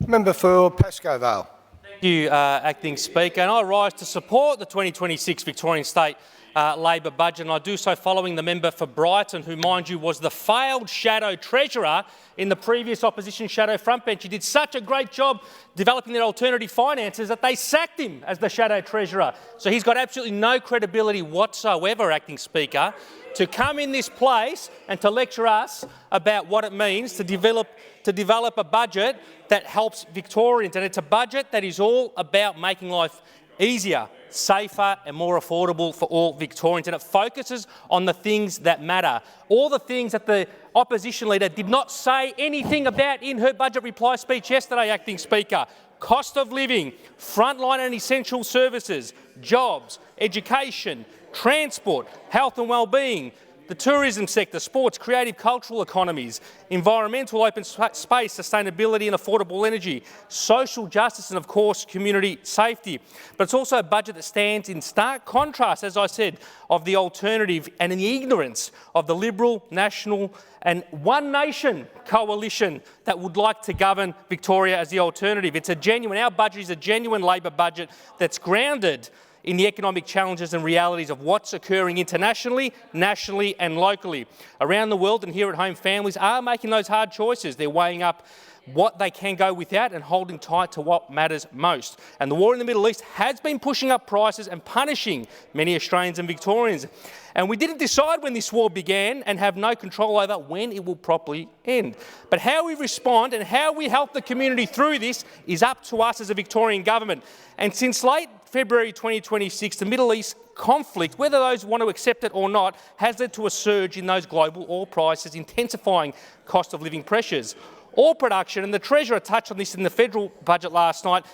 Member for Pascoe Vale. Thank you, Acting Speaker. And I rise to support the 2026 Victorian State Labor budget, and I do so following the member for Brighton, who, mind you, was the failed shadow treasurer in the previous opposition shadow frontbench. He did such a great job developing their alternative finances that they sacked him as the shadow treasurer. So he's got absolutely no credibility whatsoever, Acting Speaker, to come in this place and to lecture us about what it means to develop a budget that helps Victorians. And it's a budget that is all about making life easier, safer and more affordable for all Victorians, and it focuses on the things that matter. All the things that the opposition leader did not say anything about in her budget reply speech yesterday, Acting Speaker. Cost of living, frontline and essential services, jobs, education, transport, health and wellbeing, the tourism sector, sports, creative, cultural economies, environmental open space, sustainability and affordable energy, social justice and, of course, community safety. But it's also a budget that stands in stark contrast, as I said, of the alternative and in the ignorance of the Liberal, National and One Nation coalition that would like to govern Victoria as the alternative. Our budget is a genuine Labor budget that's grounded in the economic challenges and realities of what's occurring internationally, nationally and locally. Around the world and here at home, families are making those hard choices. They're weighing up what they can go without and holding tight to what matters most. And the war in the Middle East has been pushing up prices and punishing many Australians and Victorians. And we didn't decide when this war began and have no control over when it will properly end. But how we respond and how we help the community through this is up to us as a Victorian government. And since late February 2026, the Middle East conflict, whether those want to accept it or not, has led to a surge in those global oil prices, intensifying cost of living pressures. Oil production, and the Treasurer touched on this in the federal budget last night,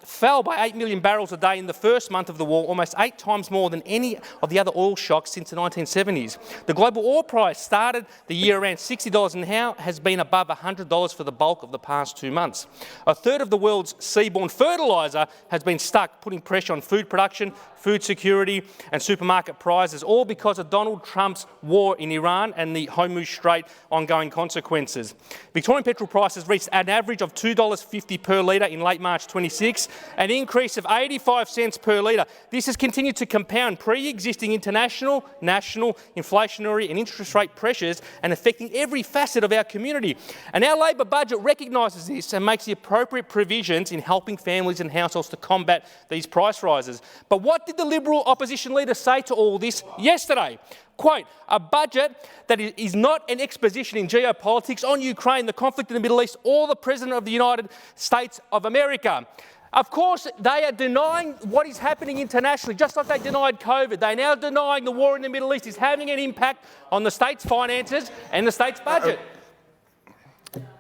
fell by 8 million barrels a day in the first month of the war, almost 8 times more than any of the other oil shocks since the 1970s. The global oil price started the year around $60 and now has been above $100 for the bulk of the past 2 months. A third of the world's seaborne fertiliser has been stuck, putting pressure on food production, food security and supermarket prices, all because of Donald Trump's war in Iran and the Hormuz Strait ongoing consequences. Victorian petrol prices reached an average of $2.50 per litre in late March 26, an increase of 85 cents per litre. This has continued to compound pre-existing international, national, inflationary and interest rate pressures and affecting every facet of our community. And our Labor budget recognises this and makes the appropriate provisions in helping families and households to combat these price rises. But what did the Liberal opposition leader say to all this yesterday? Quote, a budget that is not an exposition in geopolitics on Ukraine, the conflict in the Middle East, or the President of the United States of America. Of course, they are denying what is happening internationally, just like they denied COVID. They're now denying the war in the Middle East is having an impact on the state's finances and the state's budget.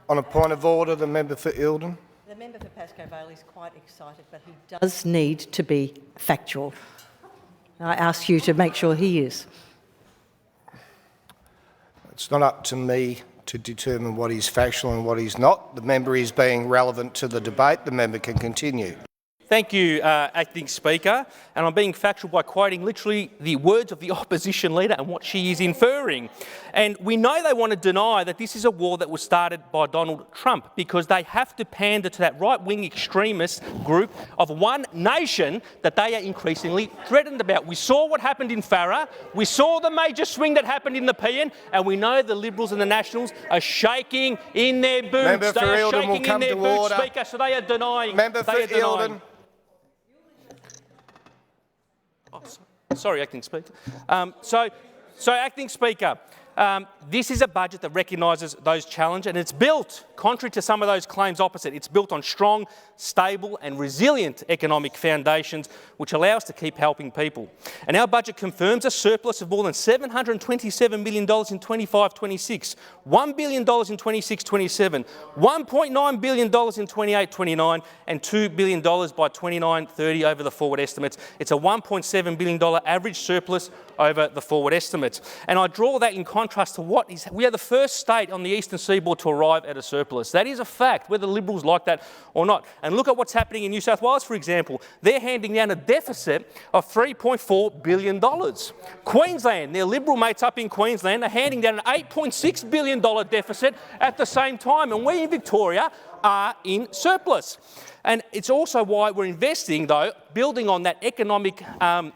On a point of order, the member for Eildon. The member for Pascoe Vale is quite excited, but he does need to be factual. I ask you to make sure he is. It's not up to me to determine what is factual and what is not. The member is being relevant to the debate. The member can continue. Thank you, Acting Speaker. And I'm being factual by quoting literally the words of the opposition leader and what she is inferring. And we know they want to deny that this is a war that was started by Donald Trump because they have to pander to that right-wing extremist group of One Nation that they are increasingly threatened about. We saw what happened in Farah, we saw the major swing that happened in the PN, and we know the Liberals and the Nationals are shaking in their boots. Member for Eildon will come to order. Speaker, so they are denying. Member for Eildon. Sorry, Acting Speaker. So Acting Speaker, this is a budget that recognises those challenges, and it's built, contrary to some of those claims opposite, it's built on strong, stable and resilient economic foundations which allow us to keep helping people. And our budget confirms a surplus of more than $727 million in 25-26, $1 billion in 26-27, $1.9 billion in 28-29 and $2 billion by 29-30 over the forward estimates. It's a $1.7 billion average surplus over the forward estimates. And I draw that in contrast to what is, we are the first state on the eastern seaboard to arrive at a surplus. That is a fact, whether the Liberals like that or not. And look at what's happening in New South Wales, for example. They're handing down a deficit of $3.4 billion. Queensland, their Liberal mates up in Queensland, are handing down an $8.6 billion deficit at the same time. And we in Victoria are in surplus. And it's also why we're investing, though, building on that economic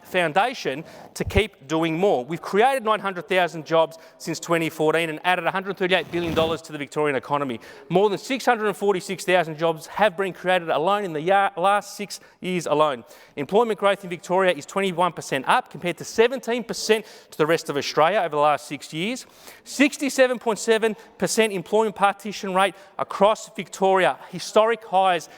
foundation to keep doing more. We've created 900,000 jobs since 2014 and added $138 billion to the Victorian economy. More than 646,000 jobs have been created alone in the last 6 years alone. Employment growth in Victoria is 21% up compared to 17% to the rest of Australia over the last 6 years. 67.7% employment participation rate across Victoria, historic highs,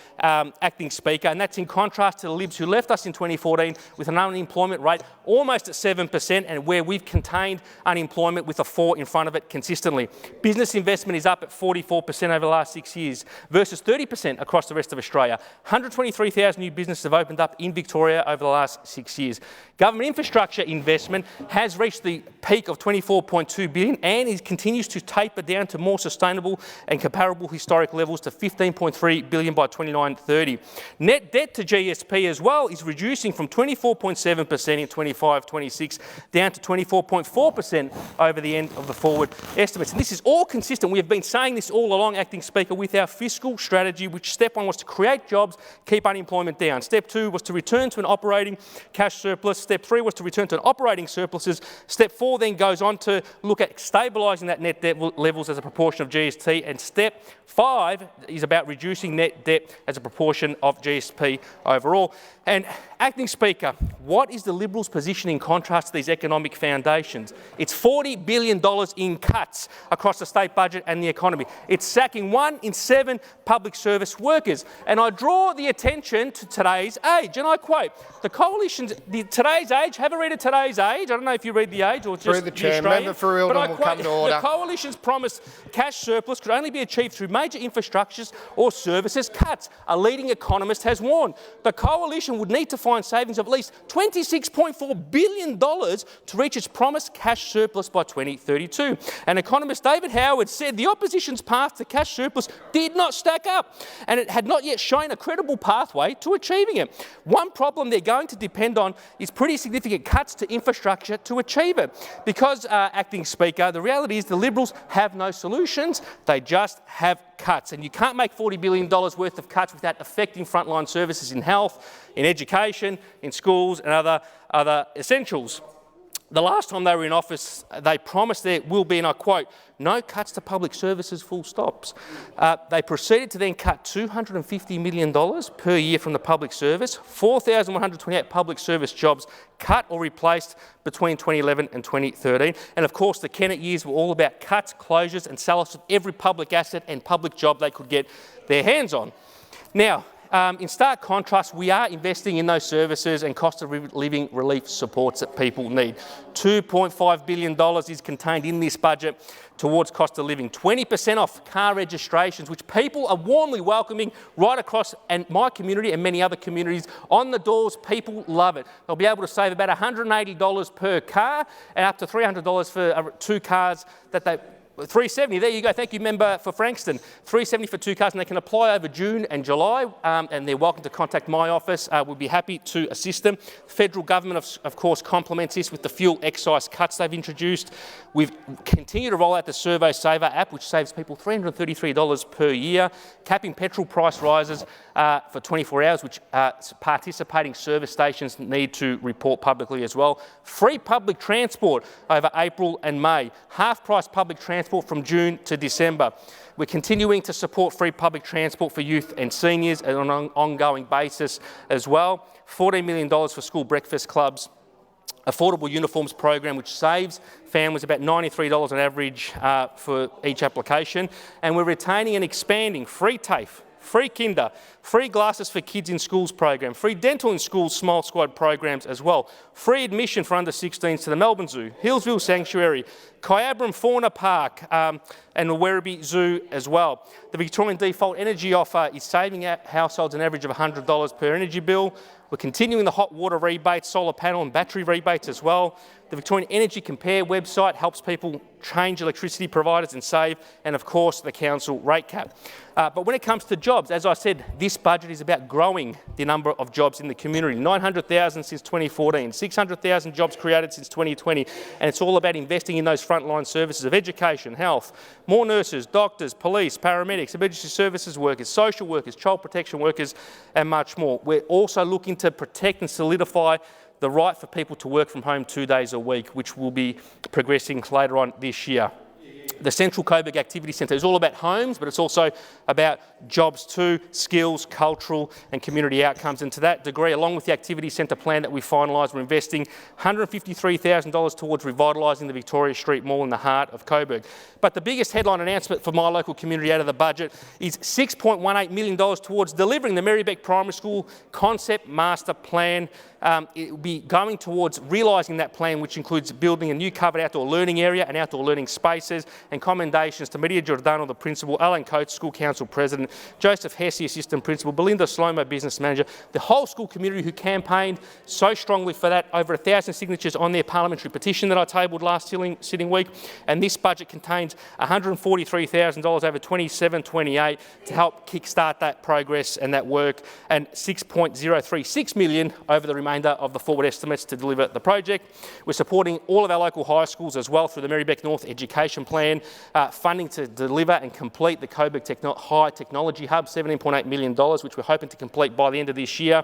Acting Speaker, and that's in contrast to the Libs who left us in 2014 with an unemployment rate almost at 7% and where we've contained unemployment with a 4 in front of it consistently. Business investment is up at 44% over the last 6 years versus 30% across the rest of Australia. 123,000 new businesses have opened up in Victoria over the last 6 years. Government infrastructure investment has reached the peak of $24.2 billion and it continues to taper down to more sustainable and comparable historic levels to $15.3 billion by 29-30. Net debt to GSP as well is reducing from 24.7% in 25-26 down to 24.4% over the end of the forward estimates. And this is all consistent. We have been saying this all along, Acting Speaker, with our fiscal strategy, which step 1 was to create jobs, keep unemployment down. Step 2 was to return to an operating cash surplus. Step 3 was to return to an operating surpluses. Step 4 then goes on to look at stabilising that net debt levels as a proportion of GST. And step 5 is about reducing net debt as a proportion of GSP overall. And Acting Speaker, what is the Liberals' position in contrast to these economic foundations? It's $40 billion in cuts across the state budget and the economy. It's sacking 1 in 7 public service workers. And I draw the attention to today's Age, and I quote, the coalition's, today's Age, have a read of today's Age. I don't know if you read the Age or just Through the Chair, member for Eildon will come to order. The coalition's promised cash surplus could only be achieved through major infrastructures or services cuts. A leading economist has warned the coalition would need to find savings of at least $26.4 billion to reach its promised cash surplus by 2032. And economist David Howard said the opposition's path to cash surplus did not stack up and it had not yet shown a credible pathway to achieving it. One problem they're going to depend on is pretty significant cuts to infrastructure to achieve it. Because, Acting Speaker, the reality is the Liberals have no solutions, they just have cuts. And you can't make $40 billion worth of cuts without affecting frontline services in health, in education, in schools and other essentials. The last time they were in office, they promised there will be, and I quote, no cuts to public services, full stops. They proceeded to then cut $250 million per year from the public service, 4,128 public service jobs cut or replaced between 2011 and 2013. And of course, the Kennett years were all about cuts, closures and sell-offs of every public asset and public job they could get their hands on. Now, in stark contrast, we are investing in those services and cost of living relief supports that people need. $2.5 billion is contained in this budget towards cost of living. 20% off car registrations, which people are warmly welcoming right across and my community and many other communities. On the doors, people love it. They'll be able to save about $180 per car and up to $300 for 2 cars that they... $370, there you go. Thank you, member for Frankston. $370 for 2 cars, and they can apply over June and July, and they're welcome to contact my office. We'll be happy to assist them. The federal government, of course, complements this with the fuel excise cuts they've introduced. We've continued to roll out the Survey Saver app, which saves people $333 per year, capping petrol price rises for 24 hours, which participating service stations need to report publicly as well. Free public transport over April and May. Half-price public transport from June to December. We're continuing to support free public transport for youth and seniors on an ongoing basis as well. $14 million for school breakfast clubs. Affordable uniforms program, which saves families about $93 on average for each application. And we're retaining and expanding free TAFE, free kinder, free glasses for kids in schools program, free dental in schools Smile Squad programs as well, free admission for under 16s to the Melbourne Zoo, Hillsville Sanctuary, Kyabram Fauna Park and the Werribee Zoo as well. The Victorian default energy offer is saving households an average of $100 per energy bill. We're continuing the hot water rebates, solar panel and battery rebates as well. The Victorian Energy Compare website helps people change electricity providers and save, and of course the council rate cap. But when it comes to jobs, as I said, this budget is about growing the number of jobs in the community. 900,000 since 2014, 600,000 jobs created since 2020, and it's all about investing in those frontline services of education, health, more nurses, doctors, police, paramedics, emergency services workers, social workers, child protection workers, and much more. We're also looking to protect and solidify the right for people to work from home 2 days a week, which will be progressing later on this year. The Central Coburg Activity Centre is all about homes, but it's also about jobs too, skills, cultural and community outcomes. And to that degree, along with the Activity Centre plan that we finalised, we're investing $153,000 towards revitalising the Victoria Street Mall in the heart of Coburg. But the biggest headline announcement for my local community out of the budget is $6.18 million towards delivering the Marybeck Primary School Concept Master Plan. It will be going towards realising that plan, which includes building a new covered outdoor learning area and outdoor learning spaces, and commendations to Maria Giordano, the Principal, Alan Coates, School Council President, Joseph Hesse, Assistant Principal, Belinda Slomo, Business Manager, the whole school community who campaigned so strongly for that, over 1,000 signatures on their parliamentary petition that I tabled last sitting week, and this budget contains $143,000 over 27-28 to help kickstart that progress and that work, and $6.036 million over the remainder of the forward estimates to deliver the project. We're supporting all of our local high schools as well through the Marybeck North Education Plan, funding to deliver and complete the Coburg High Technology Hub, $17.8 million, which we're hoping to complete by the end of this year.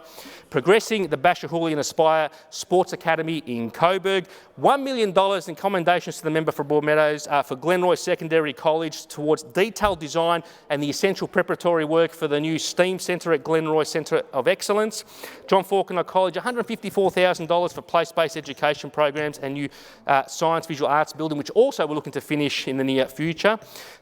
Progressing the Bashahuli and Aspire Sports Academy in Coburg. $1 million in commendations to the member for Broadmeadows for Glenroy Secondary College towards detailed design and the essential preparatory work for the new STEAM Centre at Glenroy Centre of Excellence. John Falconer College, $154,000 for place-based education programs and new science visual arts building, which also we're looking to finish in the near future.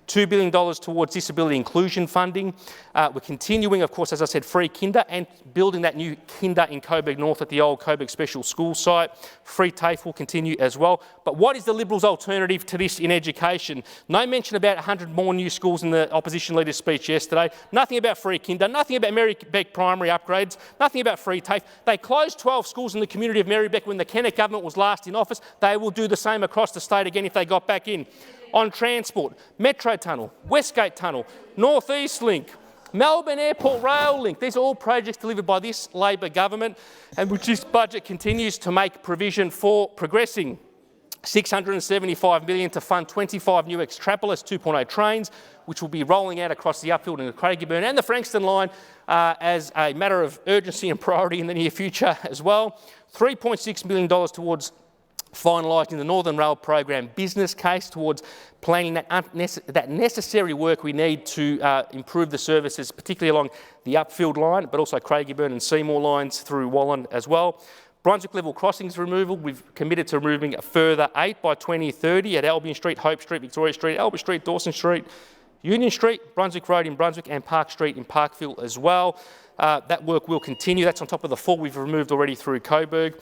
$2 billion towards disability inclusion funding. We're continuing, of course, as I said, free kinder and building that new kinder in Coburg North at the old Coburg Special School site. Free TAFE will continue as well. But what is the Liberals' alternative to this in education? No mention about 100 more new schools in the opposition leader's speech yesterday. Nothing about free kinder, nothing about Marybeck primary upgrades, nothing about free TAFE. They closed 12 schools in the community of Marybeck when the Kennett government was last in office. They will do the same across the state again if they got back in. On transport, Metro Tunnel, Westgate Tunnel, North East Link, Melbourne Airport Rail Link. These are all projects delivered by this Labor government, and which this budget continues to make provision for progressing. $675 million to fund 25 new Extrapolis 2.0 trains, which will be rolling out across the Upfield and the Craigieburn and the Frankston line as a matter of urgency and priority in the near future as well. $3.6 million towards finalising the Northern Rail program business case, towards planning that necessary work we need to improve the services, particularly along the Upfield line, but also Craigieburn and Seymour lines through Wallen as well. Brunswick level crossings removal, we've committed to removing a further 8 by 2030 at Albion Street, Hope Street, Victoria Street, Albert Street, Dawson Street, Union Street, Brunswick Road in Brunswick and Park Street in Parkville as well. That work will continue. That's on top of the 4 we've removed already through Coburg.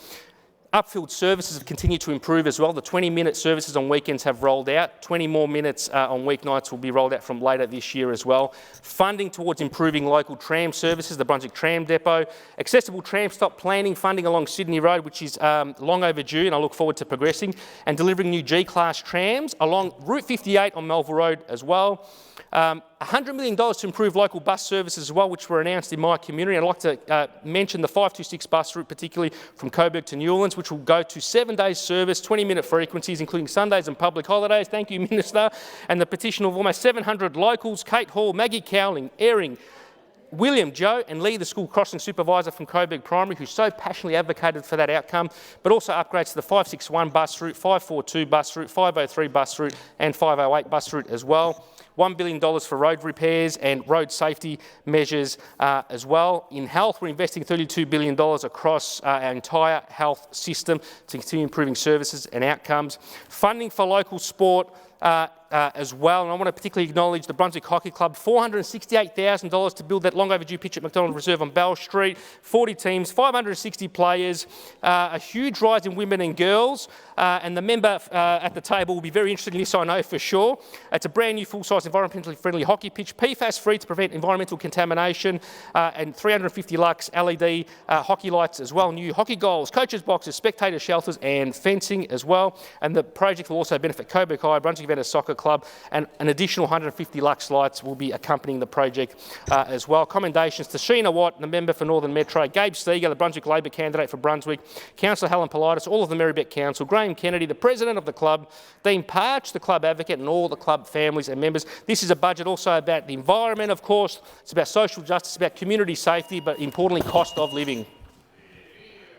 Upfield services have continued to improve as well. The 20-minute services on weekends have rolled out. 20 more minutes on weeknights will be rolled out from later this year as well. Funding towards improving local tram services, the Brunswick Tram Depot. Accessible tram stop planning funding along Sydney Road, which is long overdue, and I look forward to progressing. And delivering new G-Class trams along Route 58 on Melville Road as well. $100 million to improve local bus services as well, which were announced in my community. I'd like to mention the 526 bus route, particularly from Coburg to Newlands, which will go to 7 days service, 20-minute frequencies, including Sundays and public holidays. Thank you, Minister. And the petition of almost 700 locals, Kate Hall, Maggie Cowling, Eyring, William, Joe and Lee, the school crossing supervisor from Coburg Primary, who so passionately advocated for that outcome, but also upgrades to the 561 bus route, 542 bus route, 503 bus route and 508 bus route as well. $1 billion for road repairs and road safety measures as well. In health, we're investing $32 billion across our entire health system to continue improving services and outcomes. Funding for local sport as well. And I want to particularly acknowledge the Brunswick Hockey Club, $468,000 to build that long overdue pitch at McDonald Reserve on Bell Street, 40 teams, 560 players, a huge rise in women and girls, and the member at the table will be very interested in this, I know for sure. It's a brand new full-size environmentally friendly hockey pitch, PFAS-free to prevent environmental contamination, and 350 lux LED hockey lights as well, new hockey goals, coaches boxes, spectator shelters and fencing as well. And the project will also benefit Coburg High, Brunswick Venus Soccer Club, and an additional 150 lux lights will be accompanying the project as well. Commendations to Sheena Watt, the member for Northern Metro, Gabe Steger, the Brunswick Labor candidate for Brunswick, Councillor Helen Politis, all of the Merribeck Council, Graham Kennedy, the president of the club, Dean Parch, the club advocate, and all the club families and members. This is a budget also about the environment, of course. It's about social justice, about community safety, but importantly, cost of living.